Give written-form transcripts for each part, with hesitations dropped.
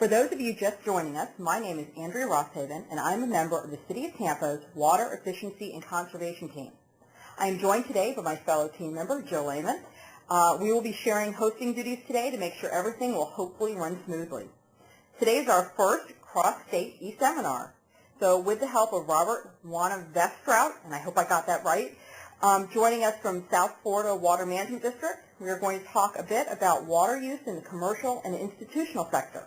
For those of you just joining us, my name is Andrea Rosshaven, and I'm a member of the City of Tampa's Water Efficiency and Conservation Team. I am joined today by my fellow team member, Joe Lehman. We will be sharing hosting duties today to make sure everything will hopefully run smoothly. Today is our first cross-state eSeminar. So with the help of Robert Vestraut, and I hope I got that right, joining us from South Florida Water Management District, we are going to talk a bit about water use in the commercial and institutional sector.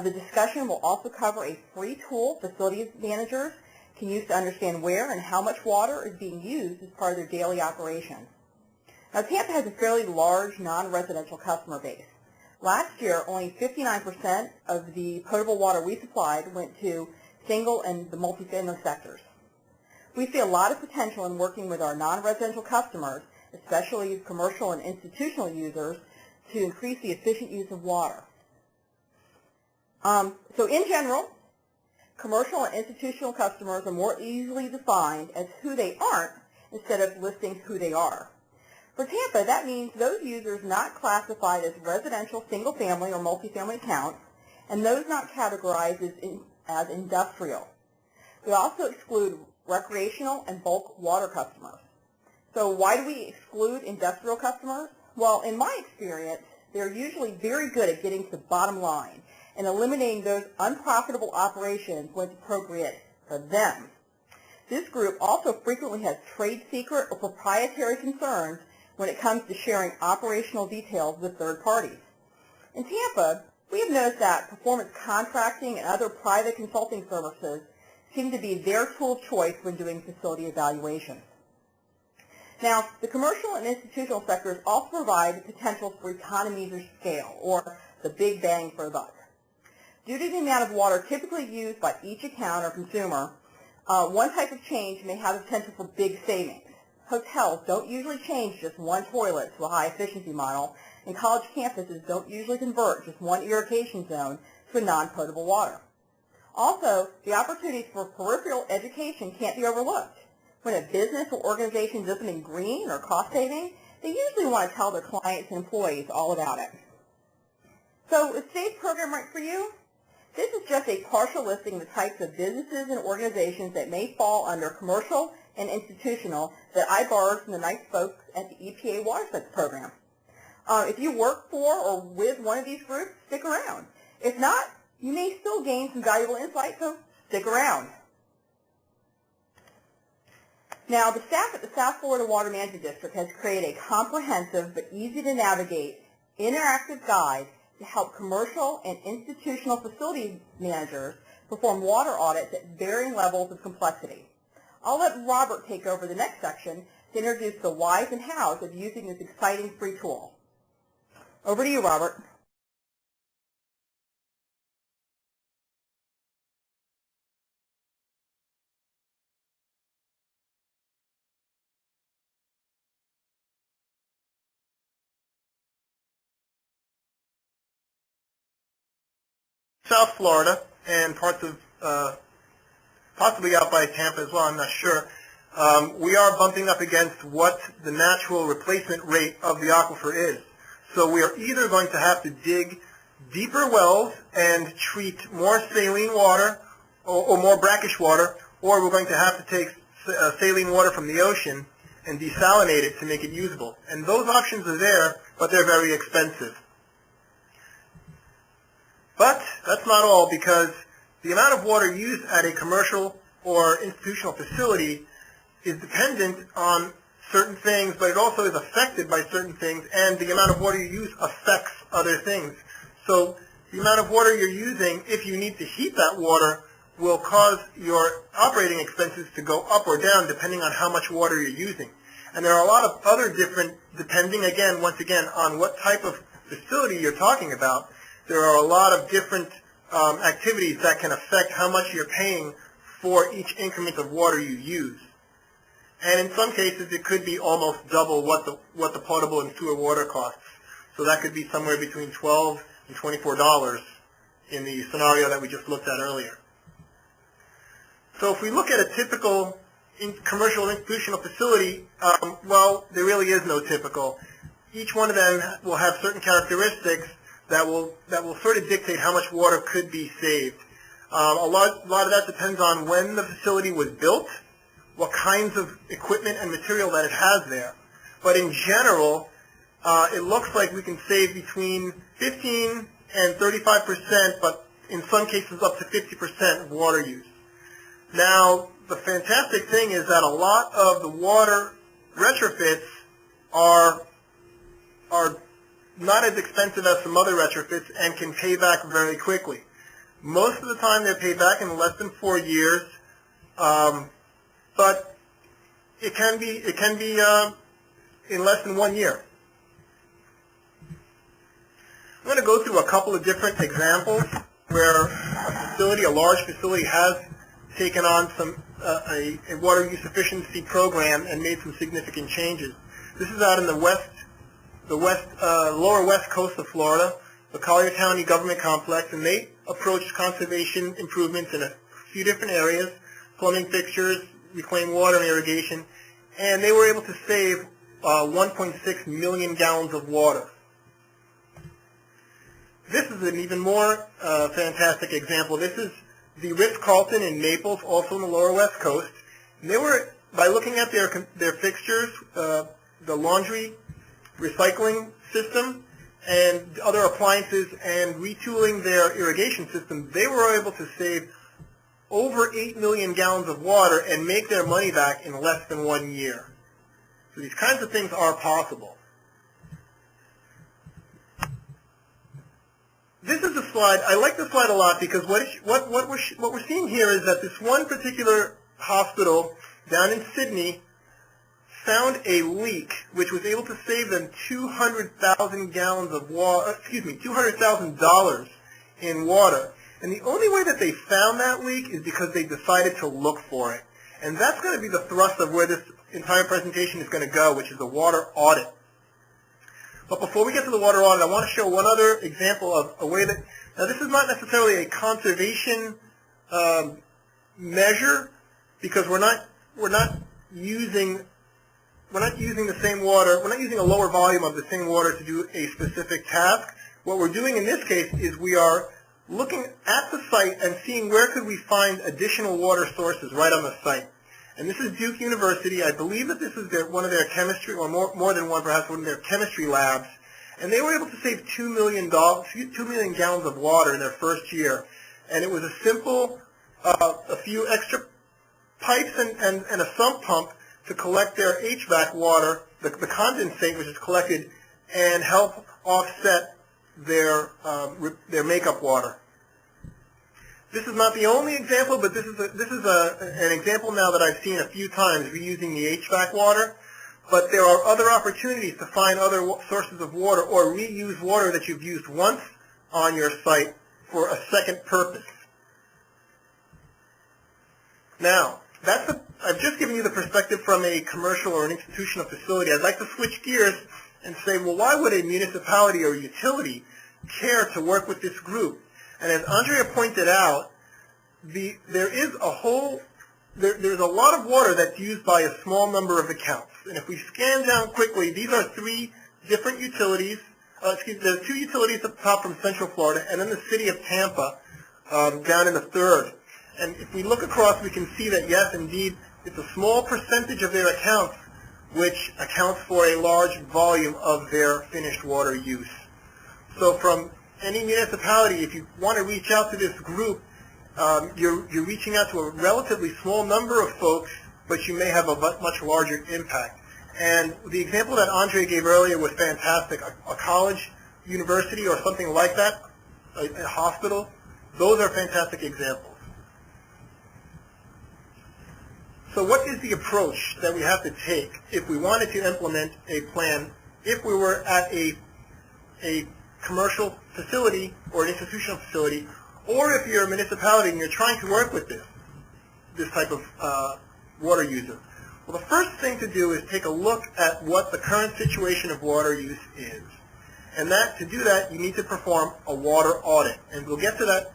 The discussion will also cover a free tool facilities managers can use to understand where and how much water is being used as part of their daily operations. Now, Tampa has a fairly large non-residential customer base. Last year, only 59% of the potable water we supplied went to single and the multifamily sectors. We see a lot of potential in working with our non-residential customers, especially commercial and institutional users, to increase the efficient use of water. So in general, commercial and institutional customers are more easily defined as who they aren't instead of listing who they are. For Tampa, that means those users not classified as residential, single-family, or multifamily accounts, and those not categorized as industrial. We also exclude recreational and bulk water customers. So why do we exclude industrial customers? Well, in my experience, they're usually very good at getting to the bottom line and eliminating those unprofitable operations when it's appropriate for them. This group also frequently has trade secret or proprietary concerns when it comes to sharing operational details with third parties. In Tampa, we have noticed that performance contracting and other private consulting services seem to be their tool of choice when doing facility evaluations. Now, the commercial and institutional sectors also provide the potential for economies of scale, or the big bang for the buck. Due to the amount of water typically used by each account or consumer, one type of change may have the potential for big savings. Hotels don't usually change just one toilet to a high-efficiency model, and college campuses don't usually convert just one irrigation zone to a non-potable water. Also, the opportunities for peripheral education can't be overlooked. When a business or organization does something green or cost-saving, they usually want to tell their clients and employees all about it. So is today's program right for you? This is just a partial listing of the types of businesses and organizations that may fall under commercial and institutional that I borrowed from the nice folks at the EPA Water Sets program. If you work for or with one of these groups, stick around. If not, you may still gain some valuable insight, so stick around. Now, the staff at the South Florida Water Management District has created a comprehensive but easy to navigate interactive guide to help commercial and institutional facility managers perform water audits at varying levels of complexity. I'll let Robert take over the next section to introduce the whys and hows of using this exciting free tool. Over to you, Robert. South Florida and parts of possibly out by Tampa as well, I'm not sure, we are bumping up against what the natural replacement rate of the aquifer is. So we are either going to have to dig deeper wells and treat more saline water or more brackish water, or we're going to have to take saline water from the ocean and desalinate it to make it usable. And those options are there, but they're very expensive. But that's not all, because the amount of water used at a commercial or institutional facility is dependent on certain things, but it also is affected by certain things, and the amount of water you use affects other things. So the amount of water you're using, if you need to heat that water, will cause your operating expenses to go up or down depending on how much water you're using. And there are a lot of other different, depending again, once again, on what type of facility you're talking about, there are a lot of different activities that can affect how much you're paying for each increment of water you use. And in some cases, it could be almost double what the potable and sewer water costs. So that could be somewhere between $12 and $24 in the scenario that we just looked at earlier. So if we look at a typical commercial institutional facility, well, there really is no typical. Each one of them will have certain characteristics, that will sort of dictate how much water could be saved. A lot of that depends on when the facility was built, what kinds of equipment and material that it has there. But in general, it looks like we can save between 15 and 35%, but in some cases up to 50% of water use. Now, the fantastic thing is that a lot of the water retrofits are not as expensive as some other retrofits and can pay back very quickly. Most of the time they're paid back in less than 4 years, but it can be in less than 1 year. I'm going to go through a couple of different examples where a large facility has taken on a water use efficiency program and made some significant changes. This is out in the lower west coast of Florida, the Collier County Government Complex, and they approached conservation improvements in a few different areas, plumbing fixtures, reclaimed water and irrigation, and they were able to save 1.6 million gallons of water. This is an even more fantastic example. This is the Ritz-Carlton in Naples, also on the lower west coast. And they were, by looking at their fixtures, the laundry recycling system and other appliances, and retooling their irrigation system, they were able to save over 8 million gallons of water and make their money back in less than 1 year. So these kinds of things are possible. This is a slide, I like this slide a lot because what we're seeing here is that this one particular hospital down in Sydney found a leak which was able to save them 200,000 gallons of water, $200,000 in water. And the only way that they found that leak is because they decided to look for it. And that's going to be the thrust of where this entire presentation is going to go, which is the water audit. But before we get to the water audit, I want to show one other example of a way that, now this is not necessarily a conservation measure, because we're not using the same water, we're not using a lower volume of the same water to do a specific task. What we're doing in this case is we are looking at the site and seeing where could we find additional water sources right on the site. And this is Duke University. I believe that this is one of their chemistry, or more than one perhaps, one of their chemistry labs. And they were able to save 2 million gallons of water in their first year. And it was a simple, a few extra pipes and a sump pump to collect their HVAC water, the condensate which is collected, and help offset their makeup water. This is not the only example, but this is an example now that I've seen a few times reusing the HVAC water. But there are other opportunities to find other sources of water or reuse water that you've used once on your site for a second purpose. Now, I've just given you the perspective from a commercial or an institutional facility. I'd like to switch gears and say, well, why would a municipality or utility care to work with this group? And as Andrea pointed out, there's a lot of water that's used by a small number of accounts. And if we scan down quickly, these are 3 different utilities. There are 2 utilities up top from Central Florida, and then the city of Tampa down in the third. And if we look across, we can see that, yes, indeed, it's a small percentage of their accounts which accounts for a large volume of their finished water use. So from any municipality, if you want to reach out to this group, you're reaching out to a relatively small number of folks, but you may have a much larger impact. And the example that Andre gave earlier was fantastic. A college, university, or something like that, a hospital, those are fantastic examples. So what is the approach that we have to take if we wanted to implement a plan, if we were at a commercial facility or an institutional facility, or if you're a municipality and you're trying to work with this type of water user? Well, the first thing to do is take a look at what the current situation of water use is. And to do that, you need to perform a water audit. And we'll get to that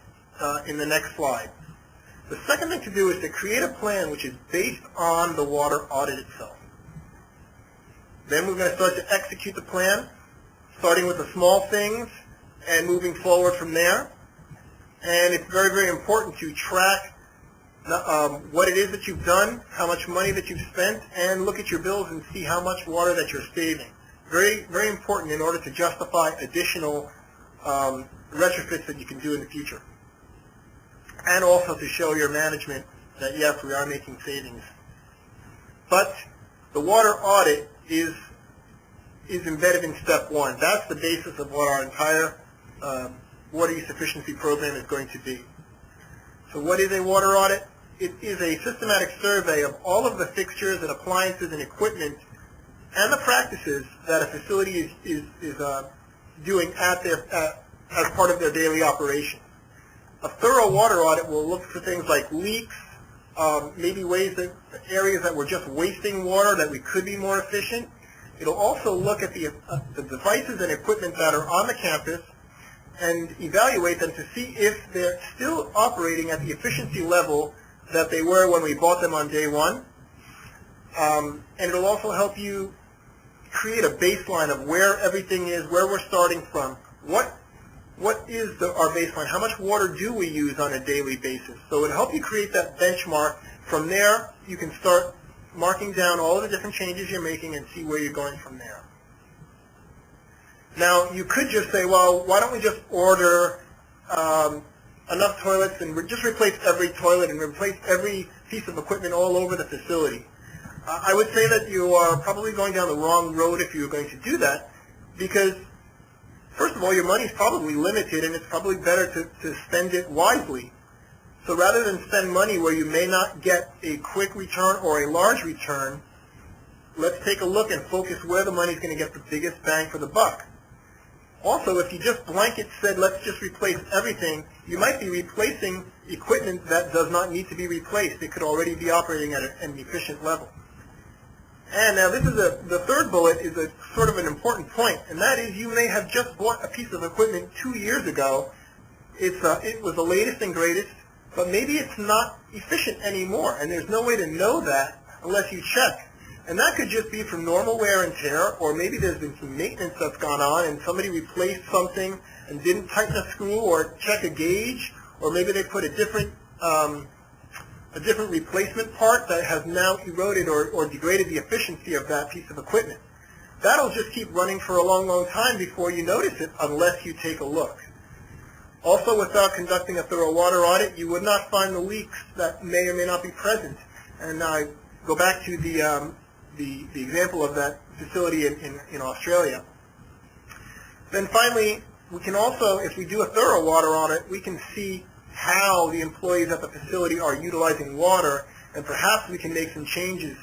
in the next slide. The second thing to do is to create a plan which is based on the water audit itself. Then we're going to start to execute the plan, starting with the small things, and moving forward from there. And it's very, very important to track what it is that you've done, how much money that you've spent, and look at your bills and see how much water that you're saving. Very, very important in order to justify additional retrofits that you can do in the future. And also to show your management that, yes, we are making savings. But the water audit is embedded in step one. That's the basis of what our entire water use efficiency program is going to be. So what is a water audit? It is a systematic survey of all of the fixtures and appliances and equipment and the practices that a facility is doing as part of their daily operation. A thorough water audit will look for things like leaks, maybe areas that we're just wasting water that we could be more efficient. It'll also look at the devices and equipment that are on the campus and evaluate them to see if they're still operating at the efficiency level that they were when we bought them on day one. And it'll also help you create a baseline of where everything is, where we're starting from. What is our baseline? How much water do we use on a daily basis? So it'll help you create that benchmark. From there, you can start marking down all of the different changes you're making and see where you're going from there. Now, you could just say, well, why don't we just order enough toilets and just replace every toilet and replace every piece of equipment all over the facility? I would say that you are probably going down the wrong road if you're going to do that, because first of all, your money is probably limited, and it's probably better to spend it wisely. So rather than spend money where you may not get a quick return or a large return, let's take a look and focus where the money is going to get the biggest bang for the buck. Also, if you just blanket said, let's just replace everything, you might be replacing equipment that does not need to be replaced. It could already be operating at an efficient level. And now this is the third bullet is a sort of an important point, and that is you may have just bought a piece of equipment 2 years ago. It was the latest and greatest, but maybe it's not efficient anymore, and there's no way to know that unless you check. And that could just be from normal wear and tear, or maybe there's been some maintenance that's gone on and somebody replaced something and didn't tighten a screw or check a gauge, or maybe they put a different replacement part that has now eroded or degraded the efficiency of that piece of equipment. That'll just keep running for a long, long time before you notice it unless you take a look. Also, without conducting a thorough water audit, you would not find the leaks that may or may not be present. And I go back to the example of that facility in Australia. Then finally, we can also, if we do a thorough water audit, we can see how the employees at the facility are utilizing water, and perhaps we can make some changes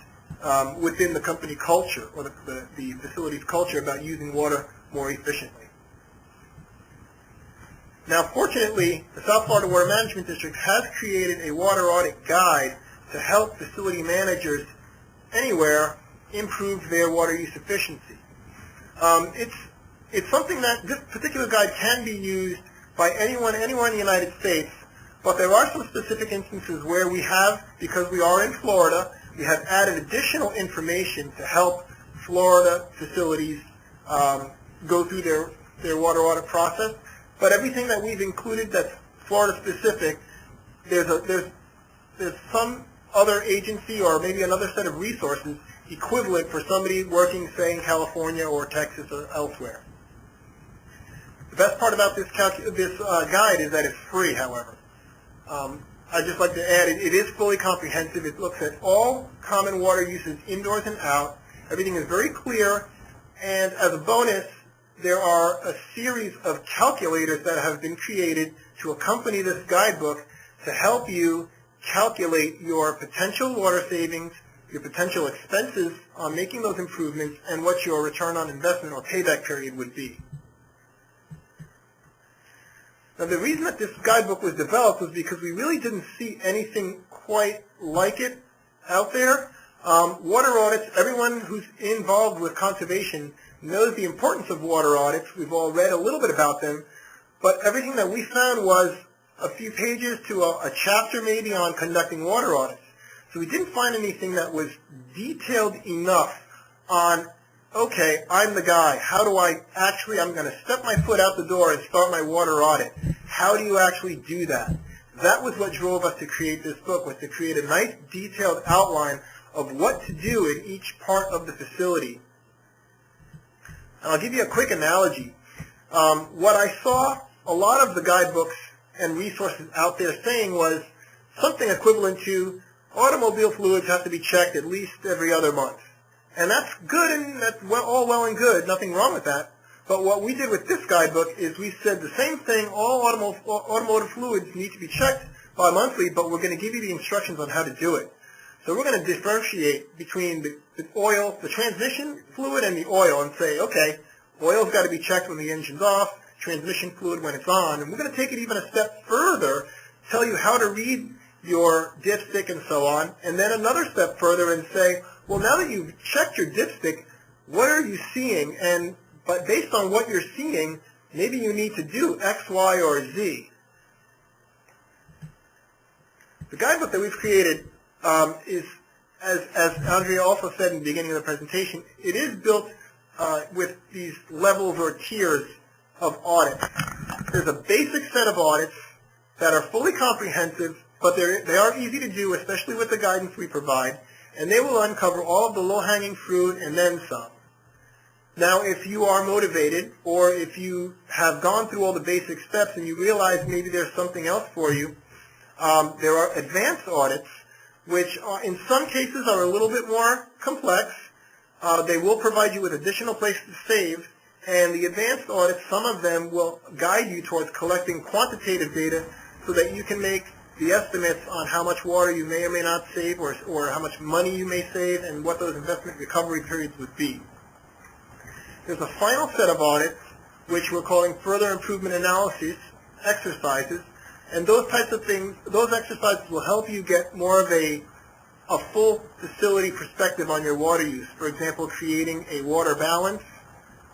within the company culture or the facility's culture about using water more efficiently. Now, fortunately, the South Florida Water Management District has created a water audit guide to help facility managers anywhere improve their water use efficiency. It's something that this particular guide can be used by anyone in the United States, but there are some specific instances where we have, because we are in Florida, we have added additional information to help Florida facilities go through their water audit process. But everything that we've included that's Florida specific, there's some other agency or maybe another set of resources equivalent for somebody working, say, in California or Texas or elsewhere. The best part about this guide is that it's free, however. I'd just like to add, it is fully comprehensive. It looks at all common water uses indoors and out. Everything is very clear, and as a bonus, there are a series of calculators that have been created to accompany this guidebook to help you calculate your potential water savings, your potential expenses on making those improvements, and what your return on investment or payback period would be. Now, the reason that this guidebook was developed was because we really didn't see anything quite like it out there. Water audits, everyone who's involved with conservation knows the importance of water audits. We've all read a little bit about them, but everything that we found was a few pages to a chapter maybe on conducting water audits. So we didn't find anything that was detailed enough on okay, I'm the guy. How do I actually, I'm going to step my foot out the door and start my water audit. How do you actually do that? That was what drove us to create this book, was to create a nice detailed outline of what to do in each part of the facility. And I'll give you a quick analogy. What I saw a lot of the guidebooks and resources out there saying was something equivalent to automobile fluids have to be checked at least every other month. And that's good, and that's all well and good, nothing wrong with that. But what we did with this guidebook is we said the same thing, all automotive fluids need to be checked bi-monthly, but we're going to give you the instructions on how to do it. So we're going to differentiate between the oil, the transmission fluid, and the oil, and say, okay, oil's got to be checked when the engine's off, transmission fluid when it's on, and we're going to take it even a step further, tell you how to read your dipstick and so on, and then another step further and say, well, now that you've checked your dipstick, what are you seeing? But based on what you're seeing, maybe you need to do X, Y, or Z. The guidebook that we've created is, as Andrea also said in the beginning of the presentation, it is built with these levels or tiers of audits. There's a basic set of audits that are fully comprehensive, but they are easy to do, especially with the guidance we provide, and they will uncover all of the low-hanging fruit and then some. Now, if you are motivated, or if you have gone through all the basic steps and you realize maybe there's something else for you, there are advanced audits, which in some cases are a little bit more complex. They will provide you with additional places to save, and the advanced audits, some of them will guide you towards collecting quantitative data so that you can make the estimates on how much water you may or may not save, or how much money you may save, and what those investment recovery periods would be. There's a final set of audits, which we're calling further improvement analysis exercises, and those types of things, those exercises will help you get more of a full facility perspective on your water use. For example, creating a water balance,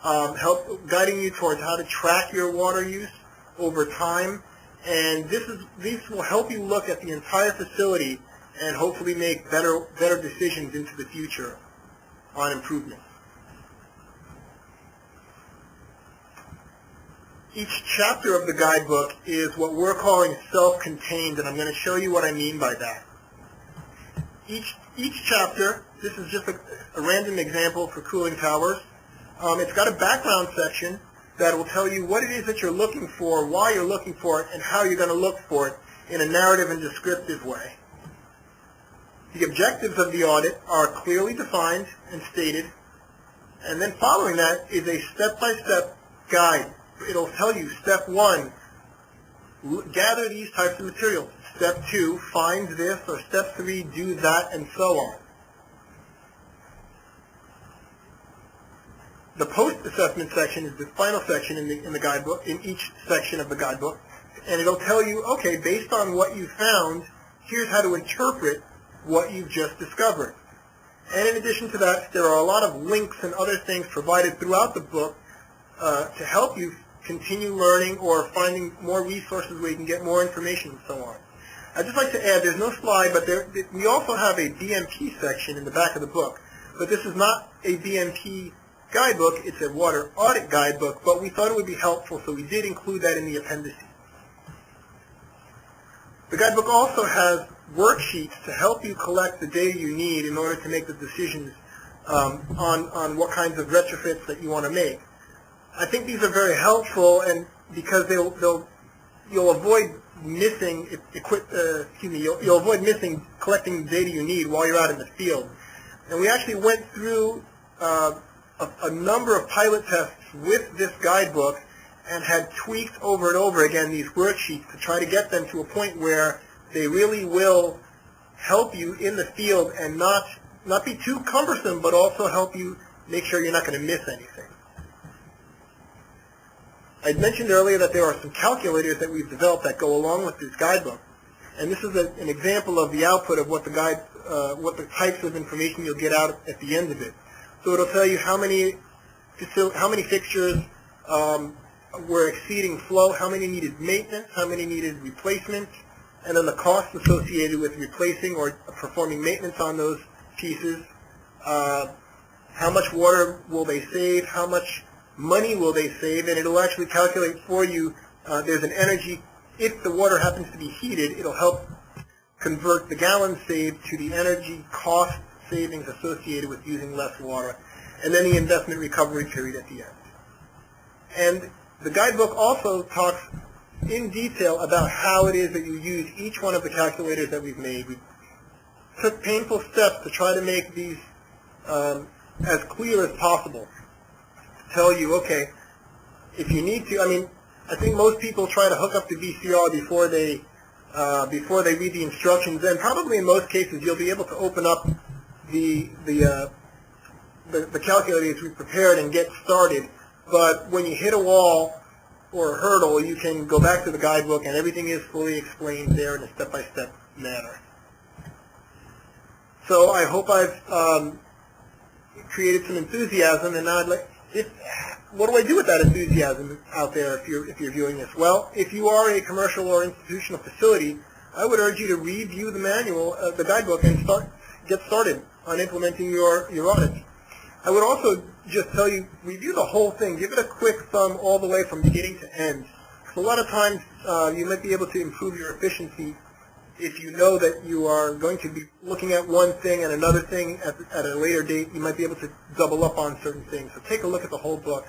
guiding you towards how to track your water use over time, and these will help you look at the entire facility and hopefully make better decisions into the future on improvement. Each chapter of the guidebook is what we're calling self-contained, and I'm going to show you what I mean by that. Each chapter, this is just a random example for cooling towers. It's got a background section that will tell you what it is that you're looking for, why you're looking for it, and how you're going to look for it in a narrative and descriptive way. The objectives of the audit are clearly defined and stated, and then following that is a step-by-step guide. It'll tell you, step 1, gather these types of materials. Step 2, find this, or step 3, do that, and so on. The post-assessment section is the final section in the guidebook, in each section of the guidebook, and it'll tell you, okay, based on what you found, here's how to interpret what you've just discovered. And in addition to that, there are a lot of links and other things provided throughout the book to help you continue learning or finding more resources where you can get more information and so on. I'd just like to add, there's no slide, but we also have a BMP section in the back of the book. But this is not a BMP guidebook, it's a water audit guidebook, but we thought it would be helpful, so we did include that in the appendices. The guidebook also has worksheets to help you collect the data you need in order to make the decisions on what kinds of retrofits that you want to make. I think these are very helpful, and because you'll avoid missing you'll avoid missing collecting the data you need while you're out in the field. And we actually went through a number of pilot tests with this guidebook and had tweaked over and over again these worksheets to try to get them to a point where they really will help you in the field and not be too cumbersome, but also help you make sure you're not going to miss anything. I mentioned earlier that there are some calculators that we've developed that go along with this guidebook, and this is an example of the output of what the types of information you'll get out at the end of it. So it'll tell you how many fixtures were exceeding flow, how many needed maintenance, how many needed replacement, and then the costs associated with replacing or performing maintenance on those pieces. how much water will they save, how much money will they save, and it'll actually calculate for you. There's an energy, if the water happens to be heated, it'll help convert the gallons saved to the energy cost savings associated with using less water, and then the investment recovery period at the end. And the guidebook also talks in detail about how it is that you use each one of the calculators that we've made. We took painful steps to try to make these as clear as possible. To tell you, okay, if you need to, I think most people try to hook up the VCR before they read the instructions, and probably in most cases you'll be able to open up the calculators we prepared and get started. But when you hit a wall or a hurdle, you can go back to the guidebook, and everything is fully explained there in a step-by-step manner. So I hope I've created some enthusiasm, and what do I do with that enthusiasm out there if you're viewing this? Well, if you are a commercial or institutional facility, I would urge you to review the manual, the guidebook, and get started on implementing your audits. I would also just tell you, review the whole thing. Give it a quick thumb all the way from beginning to end. So a lot of times you might be able to improve your efficiency if you know that you are going to be looking at one thing and another thing at a later date. You might be able to double up on certain things. So take a look at the whole book.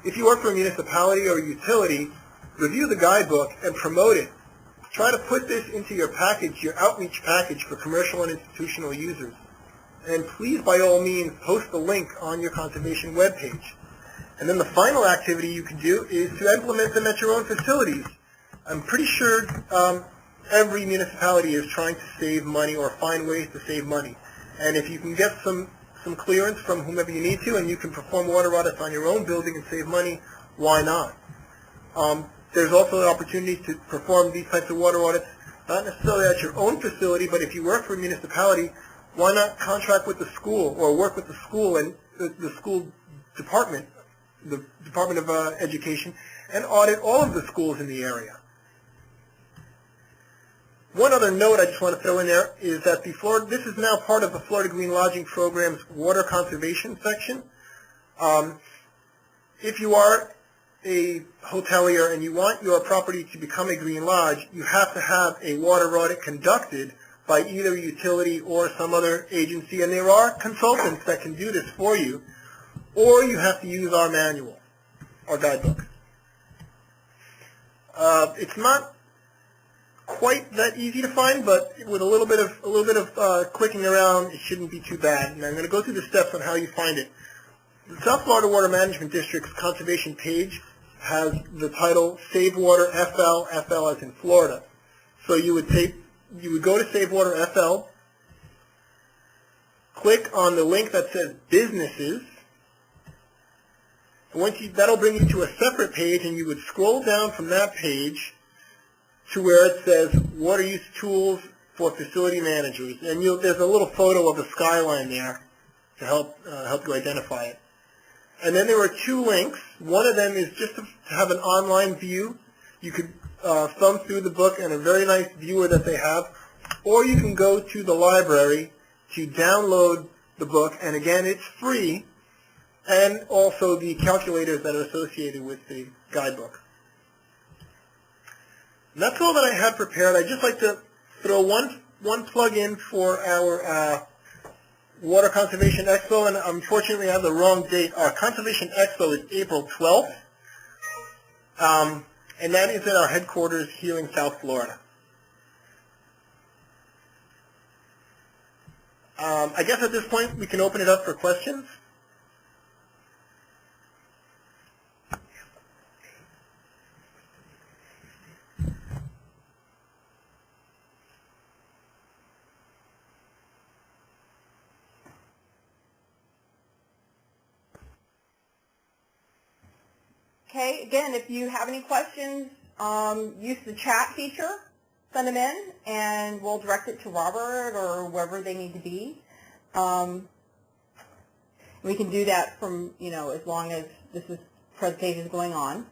If you work for a municipality or a utility, review the guidebook and promote it. Try to put this into your package, your outreach package for commercial and institutional users. And please, by all means, post the link on your conservation webpage. And then the final activity you can do is to implement them at your own facilities. I'm pretty sure every municipality is trying to save money or find ways to save money. And if you can get some clearance from whomever you need to, and you can perform water audits on your own building and save money, why not? There's also an opportunity to perform these types of water audits, not necessarily at your own facility, but if you work for a municipality, why not contract with the school or work with the school and the school department, the Department of Education, and audit all of the schools in the area. One other note I just want to throw in there is that this is now part of the Florida Green Lodging Program's water conservation section. If you are a hotelier and you want your property to become a green lodge, you have to have a water audit conducted by either a utility or some other agency, and there are consultants that can do this for you, or you have to use our manual, our guidebook. It's not quite that easy to find, but with a little bit of clicking around, it shouldn't be too bad. And I'm going to go through the steps on how you find it. The South Florida Water Management District's conservation page has the title Save Water FL, FL as in Florida. So you would go to Save Water FL, click on the link that says Businesses. That'll bring you to a separate page, and you would scroll down from that page to where it says Water Use Tools for Facility Managers. And there's a little photo of the skyline there to help you identify it. And then there are two links. One of them is just to have an online view. You could thumb through the book and a very nice viewer that they have. Or you can go to the library to download the book. And again, it's free. And also the calculators that are associated with the guidebook. And that's all that I had prepared. I'd just like to throw one plug in for our Water Conservation Expo, and unfortunately I have the wrong date. Our Conservation Expo is April 12th, and that is at our headquarters here in South Florida. I guess at this point we can open it up for questions. Okay, again, if you have any questions, use the chat feature, send them in, and we'll direct it to Robert or wherever they need to be. We can do that from, as long as this presentation is going on.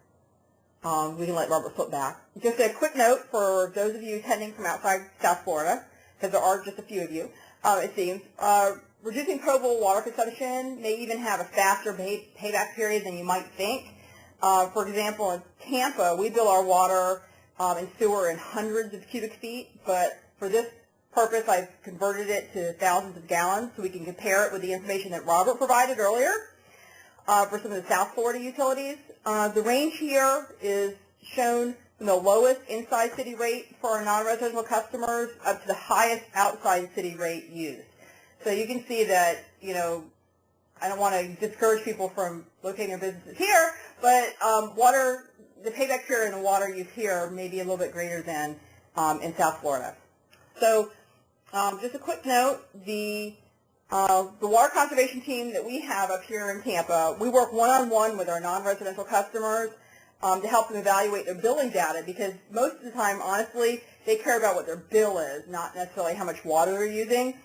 We can let Robert flip back. Just a quick note for those of you attending from outside South Florida, because there are just a few of you, it seems. reducing potable water consumption may even have a faster payback period than you might think. For example, in Tampa, we bill our water and sewer in hundreds of cubic feet, but for this purpose, I've converted it to thousands of gallons so we can compare it with the information that Robert provided earlier for some of the South Florida utilities. The range here is shown from the lowest inside city rate for our non-residential customers up to the highest outside city rate used. So you can see that, you know, I don't want to discourage people from locating their businesses here, but the payback period in the water use here may be a little bit greater than in South Florida. So just a quick note, the water conservation team that we have up here in Tampa, we work one-on-one with our non-residential customers to help them evaluate their billing data, because most of the time, honestly, they care about what their bill is, not necessarily how much water they're using,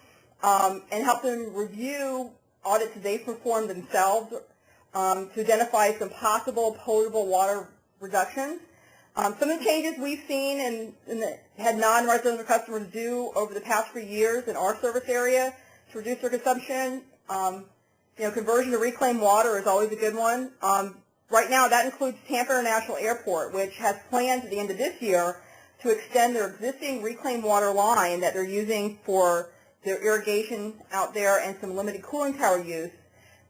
and help them review audits that they perform themselves to identify some possible potable water reductions. Some of the changes we've seen and had non-residential customers do over the past few years in our service area to reduce their consumption, conversion to reclaimed water is always a good one. Right now, that includes Tampa International Airport, which has plans at the end of this year to extend their existing reclaimed water line that they're using for their irrigation out there and some limited cooling tower use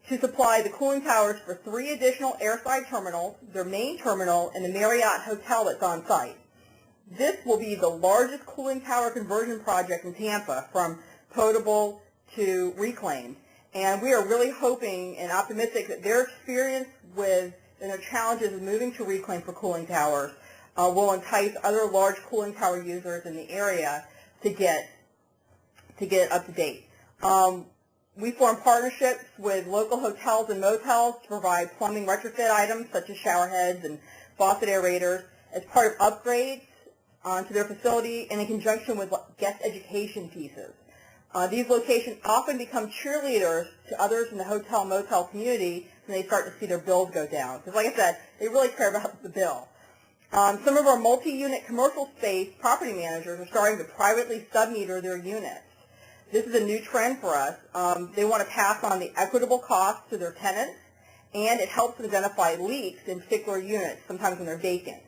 to supply the cooling towers for 3 additional airside terminals, their main terminal, and the Marriott Hotel that's on site. This will be the largest cooling tower conversion project in Tampa from potable to reclaimed. And we are really hoping and optimistic that their experience with and their challenges of moving to reclaim for cooling towers will entice other large cooling tower users in the area to get up to date. We form partnerships with local hotels and motels to provide plumbing retrofit items such as shower heads and faucet aerators as part of upgrades to their facility and in conjunction with guest education pieces. These locations often become cheerleaders to others in the hotel-motel community when they start to see their bills go down. Because like I said, they really care about the bill. Some of our multi-unit commercial space property managers are starting to privately sub-meter their units. This is a new trend for us. They want to pass on the equitable costs to their tenants, and it helps them identify leaks in particular units, sometimes when they're vacant.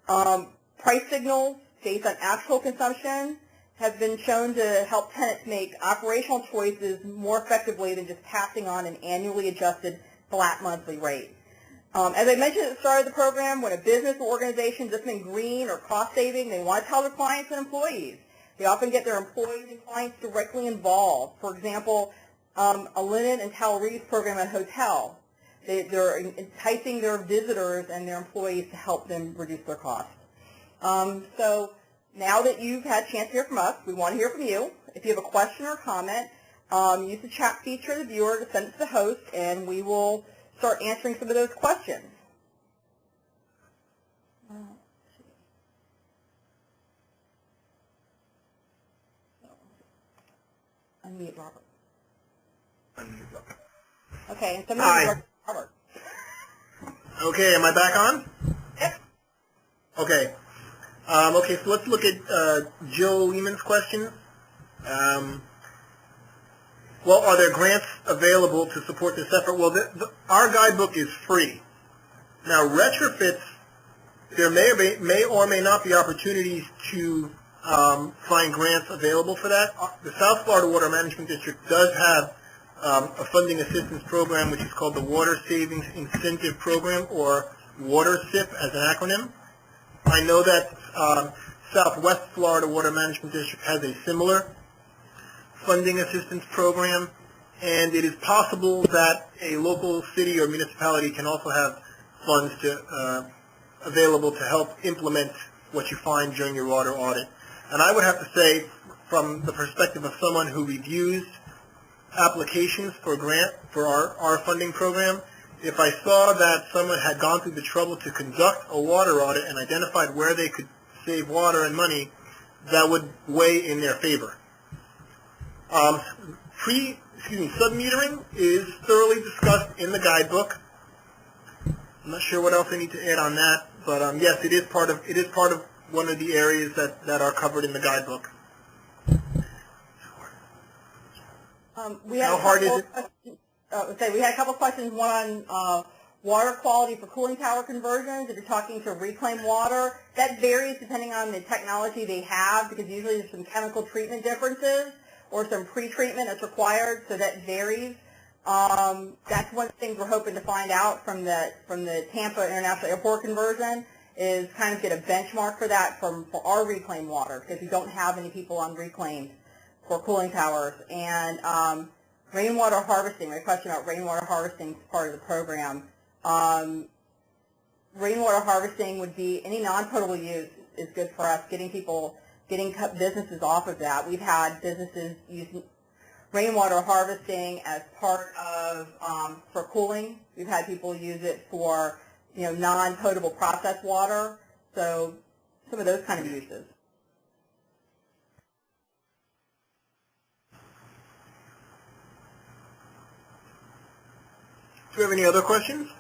Price signals based on actual consumption have been shown to help tenants make operational choices more effectively than just passing on an annually adjusted flat monthly rate. As I mentioned at the start of the program, when a business or organization doesn't mean green or cost saving, they want to tell their clients and employees. They often get their employees and clients directly involved. For example, a linen and towel reuse program at a hotel. They're enticing their visitors and their employees to help them reduce their costs. So now that you've had a chance to hear from us, we want to hear from you. If you have a question or comment, use the chat feature of the viewer to send it to the host, and we will start answering some of those questions. Unmute Robert. Unmute Robert. Okay, and somebody Hi. Robert. Okay, am I back on? Yep. Okay. Okay, so let's look at Jill Lehman's question. Well, are there grants available to support this effort? Well, our guidebook is free. Now, retrofits, there may or may not be opportunities to find grants available for that. The South Florida Water Management District does have a funding assistance program which is called the Water Savings Incentive Program, or Water SIP as an acronym. I know that Southwest Florida Water Management District has a similar funding assistance program, and it is possible that a local city or municipality can also have funds available to help implement what you find during your water audit. And I would have to say, from the perspective of someone who reviews applications for a grant for our funding program, if I saw that someone had gone through the trouble to conduct a water audit and identified where they could save water and money, that would weigh in their favor. Sub-metering is thoroughly discussed in the guidebook. I'm not sure what else I need to add on that, but yes, it is part of one of the areas that are covered in the guidebook. We had How hard is it? We had a couple questions, one on water quality for cooling tower conversions. If you're talking to reclaimed water, that varies depending on the technology they have, because usually there's some chemical treatment differences or some pre-treatment that's required, so that varies. That's one of the things we're hoping to find out from the Tampa International Airport conversion, is kind of get a benchmark for that for our reclaimed water, because we don't have any people on reclaimed for cooling towers. And rainwater harvesting, my question about rainwater harvesting is part of the program. Rainwater harvesting would be any non-potable use is good for us, getting businesses off of that. We've had businesses use rainwater harvesting as part of for cooling. We've had people use it for non-potable processed water. So some of those kind of uses. Do we have any other questions?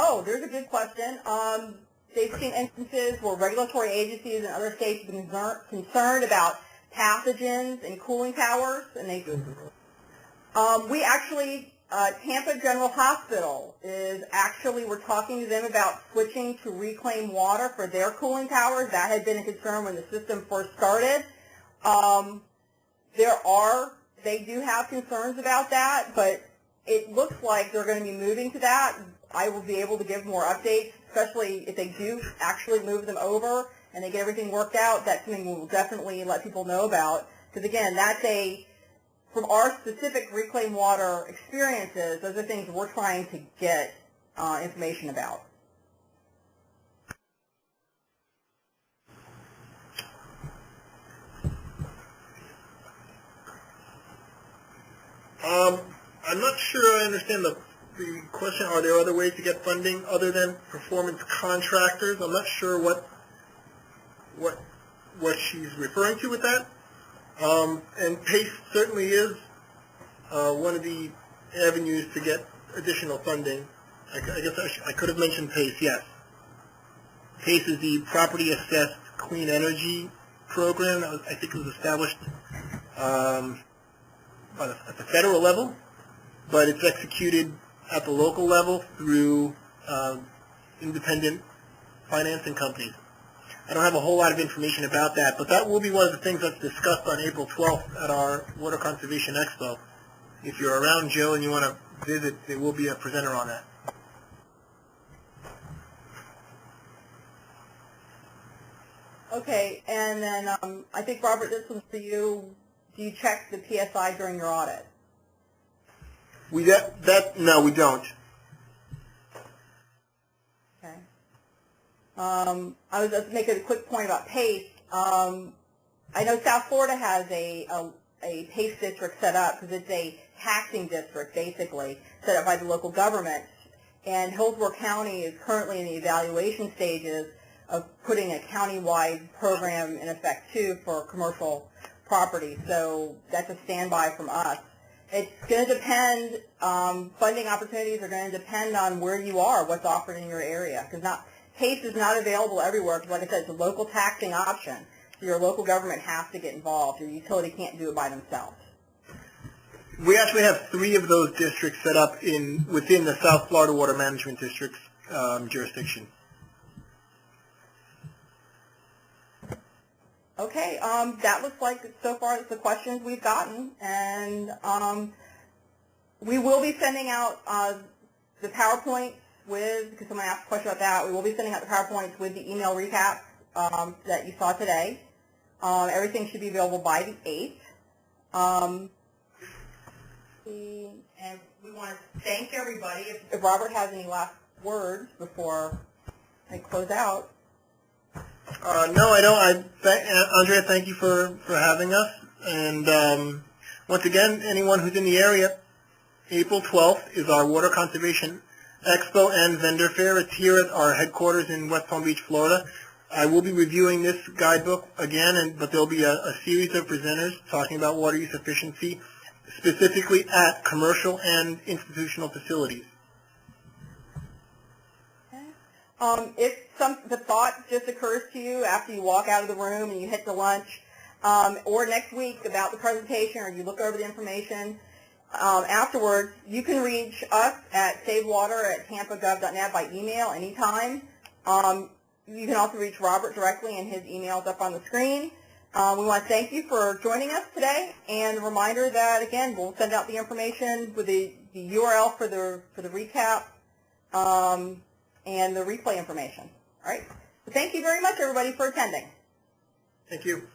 Oh, there's a good question. They've seen instances where regulatory agencies in other states have been concerned about pathogens in cooling towers, and we actually, Tampa General Hospital we're talking to them about switching to reclaimed water for their cooling towers. That had been a concern when the system first started. They do have concerns about that, but it looks like they're going to be moving to that. I will be able to give more updates, especially if they do actually move them over and they get everything worked out. That's something we will definitely let people know about, because again, that's from our specific reclaimed water experiences, those are things we're trying to get information about. I'm not sure I understand the question. Are there other ways to get funding other than performance contractors? I'm not sure what she's referring to with that. And PACE certainly is one of the avenues to get additional funding. I guess I could have mentioned PACE, yes. PACE is the Property Assessed Clean Energy Program. I think it was established at the federal level, but it's executed at the local level through independent financing companies. I don't have a whole lot of information about that, but that will be one of the things that's discussed on April 12th at our Water Conservation Expo. If you're around, Joe, and you want to visit, there will be a presenter on that. Okay, and then I think, Robert, this one's for you. Do you check the PSI during your audit? No, we don't. Okay. I was just making a quick point about PACE. I know South Florida has a PACE district set up because it's a taxing district, basically, set up by the local government. And Hillsborough County is currently in the evaluation stages of putting a county-wide program in effect, too, for commercial property. So that's a standby from us. It's going to depend, funding opportunities are going to depend on where you are, what's offered in your area. Because PACE is not available everywhere, because like I said, it's a local taxing option. So your local government has to get involved. Your utility can't do it by themselves. We actually have 3 of those districts set up within the South Florida Water Management District's jurisdiction. Okay, that looks like so far the questions we've gotten, and we will be sending out the PowerPoints because someone asked a question about that. We will be sending out the PowerPoints with the email recap that you saw today. Everything should be available by the 8th. And we want to thank everybody. If Robert has any last words before I close out. No, I don't. Andrea, thank you for having us. And once again, anyone who's in the area, April 12th is our Water Conservation Expo and Vendor Fair. It's here at our headquarters in West Palm Beach, Florida. I will be reviewing this guidebook again, but there'll be a series of presenters talking about water use efficiency, specifically at commercial and institutional facilities. If the thought just occurs to you after you walk out of the room and you hit the lunch, or next week about the presentation, or you look over the information afterwards, you can reach us at savewater@tampagov.net by email anytime. You can also reach Robert directly, and his email is up on the screen. We want to thank you for joining us today, and a reminder that, again, we'll send out the information with the URL for the recap and the replay information. All right? So thank you very much, everybody, for attending. Thank you.